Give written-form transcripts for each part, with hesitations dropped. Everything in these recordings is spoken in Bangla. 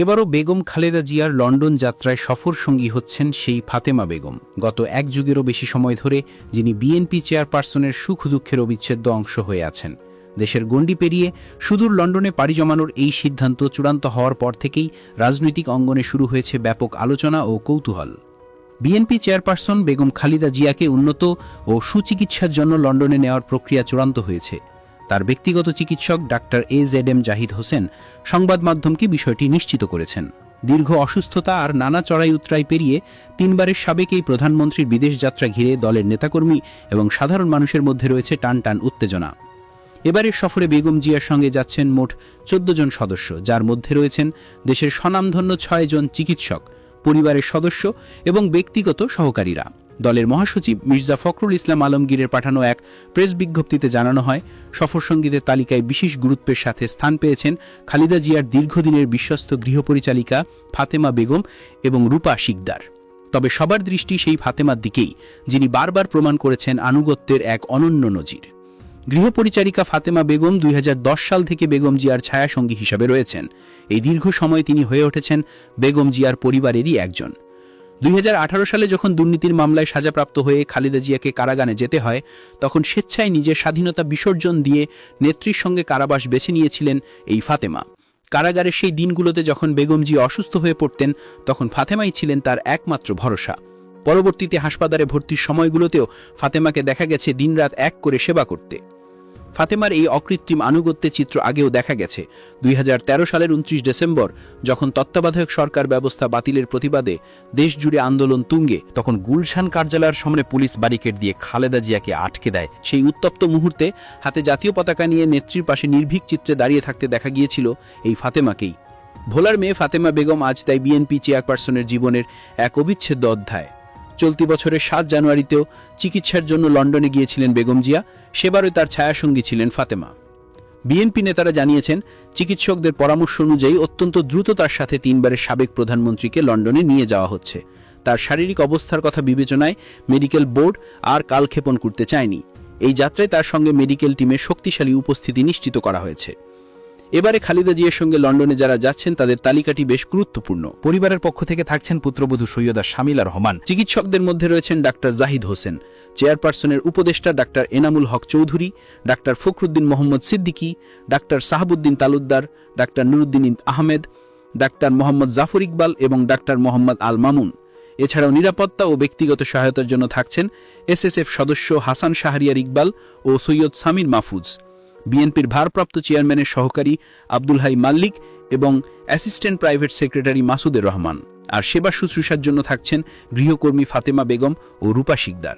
এবারও বেগম খালেদা জিয়ার লন্ডন যাত্রায় সফর সঙ্গী হচ্ছেন সেই ফাতেমা বেগম, গত এক যুগেরও বেশি সময় ধরে যিনি বিএনপি চেয়ারপারসনের সুখ দুঃখের অবিচ্ছেদ্য অংশ হয়ে আছেন। দেশের গণ্ডি পেরিয়ে সুদূর লন্ডনে পাড়ি জমানোর এই সিদ্ধান্ত চূড়ান্ত হওয়ার পর থেকেই রাজনৈতিক অঙ্গনে শুরু হয়েছে ব্যাপক আলোচনা ও কৌতূহল। বিএনপি চেয়ারপারসন বেগম খালেদা জিয়াকে উন্নত ও সুচিকিৎসার জন্য লন্ডনে নেওয়ার প্রক্রিয়া চূড়ান্ত হয়েছে। তার ব্যক্তিগত চিকিৎসক ডাক্তার AZM জাহিদ হোসেন সংবাদ মাধ্যমকে বিষয়টি নিশ্চিত করেছেন। দীর্ঘ অসুস্থতা আর নানা চড়াই উতরাই পেরিয়ে তিনবারের সাবেক এই প্রধানমন্ত্রীর বিদেশ যাত্রা ঘিরে দলের নেতাকর্মী এবং সাধারণ মানুষের মধ্যে রয়েছে টান টান উত্তেজনা। এবারের সফরে বেগম জিয়ার সঙ্গে যাচ্ছেন মোট 14 জন সদস্য, যার মধ্যে রয়েছেন দেশের স্বনামধন্য 6 জন চিকিৎসক, পরিবারের সদস্য এবং ব্যক্তিগত সহকারীরা। দলের মহাসচিব মির্জা ফখরুল ইসলাম আলমগীরের পাঠানো এক প্রেস বিজ্ঞপ্তিতে জানানো হয়, সফরসঙ্গীদের তালিকায় বিশেষ গুরুত্বের সাথে স্থান পেয়েছেন খালেদা জিয়ার দীর্ঘদিনের বিশ্বস্ত গৃহপরিচালিকা ফাতেমা বেগম এবং রূপা শিকদার। তবে সবার দৃষ্টি সেই ফাতেমার দিকেই, যিনি বারবার প্রমাণ করেছেন আনুগত্যের এক অনন্য নজির। গৃহপরিচারিকা ফাতেমা বেগম 2010 সাল থেকে বেগম জিয়ার ছায়াসঙ্গী হিসাবে রয়েছেন। এই দীর্ঘ সময় তিনি হয়ে উঠেছেন বেগম জিয়ার পরিবারেরই একজন। 2018 সালে যখন দুর্নীতির মামলায় সাজাপ্রাপ্ত হয়ে খালেদা জিয়াকে কারাগারে যেতে হয়, তখন স্বেচ্ছায় নিজের স্বাধীনতা বিসর্জন দিয়ে নেত্রীর সঙ্গে কারাবাস বেছে নিয়েছিলেন এই ফাতেমা। কারাগারের সেই দিনগুলোতে যখন বেগম জিয়া অসুস্থ হয়ে পড়তেন, তখন ফাতেমাই ছিলেন তার একমাত্র ভরসা। পরবর্তীতে হাসপাতালে ভর্তির সময়গুলোতেও ফাতেমাকে দেখা গেছে দিনরাত এক করে সেবা করতে। ফাতেমার এই অকৃত্রিম আনুগত্যের চিত্র আগেও দেখা গেছে। 2013 সালের 29 ডিসেম্বর যখন তত্ত্বাবধায়ক সরকার ব্যবস্থা বাতিলের প্রতিবাদে দেশজুড়ে আন্দোলন তুঙ্গে, তখন গুলশান কার্যালয়ের সামনে পুলিশ ব্যারিকেড দিয়ে খালেদা জিয়াকে আটকে দেয়। সেই উত্তপ্ত মুহূর্তে হাতে জাতীয় পতাকা নিয়ে নেত্রীর পাশে নির্ভীক চিত্রে দাঁড়িয়ে থাকতে দেখা গিয়েছিল এই ফাতেমাকেই। ভোলার মেয়ে ফাতেমা বেগম আজ তাই বিএনপি চেয়ারপারসনের জীবনের এক অবিচ্ছেদ্য অধ্যায়। চলতি বছরের 7 জানুয়ারিতেও চিকিৎসার জন্য লন্ডনে গিয়েছিলেন বেগম জিয়া, সেবারও তার ছায়াসঙ্গী ছিলেন ফাতেমা। বিএনপি নেতারা জানিয়েছেন, চিকিৎসকদের পরামর্শ অনুযায়ী অত্যন্ত দ্রুত তার সাথে তিনবারের সাবেক প্রধানমন্ত্রীকে লন্ডনে নিয়ে যাওয়া হচ্ছে। তার শারীরিক অবস্থার কথা বিবেচনায় মেডিকেল বোর্ড আর কালক্ষেপণ করতে চায়নি। এই যাত্রায় তার সঙ্গে মেডিকেল টিমের শক্তিশালী উপস্থিতি নিশ্চিত করা হয়েছে। এবারে খালেদা জিয়ার সঙ্গে লন্ডনে যারা যাচ্ছেন তাদের তালিকাটি বেশ গুরুত্বপূর্ণ। পরিবারের পক্ষ থেকে থাকছেন পুত্রবধূ সৈয়দা শামিলা রহমান। চিকিৎসকদের মধ্যে রয়েছেন ডাক্তার জাহিদ হোসেন, চেয়ারপারসনের উপদেষ্টা ডাক্তার এনামুল হক চৌধুরী, ডাক্তার ফখরুদ্দিন মোহাম্মদ সিদ্দিকী, ডাক্তার সাহাবুদ্দিন তালুকদার, ডাক্তার নুরুদ্দিন আহমেদ, ডাক্তার মোহাম্মদ জাফর ইকবাল এবং ডাক্তার মোহাম্মদ আল মামুন। এছাড়াও নিরাপত্তা ও ব্যক্তিগত সহায়তার জন্য থাকছেন SSF সদস্য হাসান শাহরিয়ার ইকবাল ও সৈয়দ সামির মাহফুজ, বিএনপির ভারপ্রাপ্ত চেয়ারম্যানের সহকারী আব্দুল হাই মাল্লিক এবং অ্যাসিস্ট্যান্ট প্রাইভেট সেক্রেটারি মাসুদের রহমান। আর সেবা শুশ্রূষার জন্য থাকছেন গৃহকর্মী ফাতেমা বেগম ও রূপা শিকদার।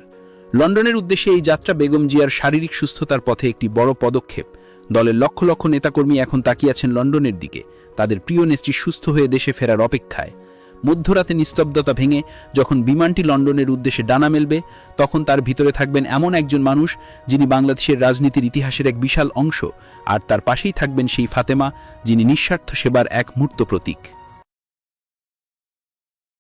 লন্ডনের উদ্দেশ্যে এই যাত্রা বেগম জিয়ার শারীরিক সুস্থতার পথে একটি বড় পদক্ষেপ। দলের লক্ষ লক্ষ নেতাকর্মী এখন তাকিয়ে আছেন লন্ডনের দিকে, তাদের প্রিয় নেত্রী সুস্থ হয়ে দেশে ফেরার অপেক্ষায়। মধ্যরাতে নিস্তব্ধতা ভেঙে যখন বিমানটি লন্ডনের উদ্দেশ্যে ডানা মেলবে, তখন তার ভিতরে থাকবেন এমন একজন মানুষ যিনি বাংলাদেশের রাজনীতির ইতিহাসের এক বিশাল অংশ, আর তার পাশেই থাকবেন সেই ফাতেমা যিনি নিঃস্বার্থ সেবার এক মূর্ত প্রতীক।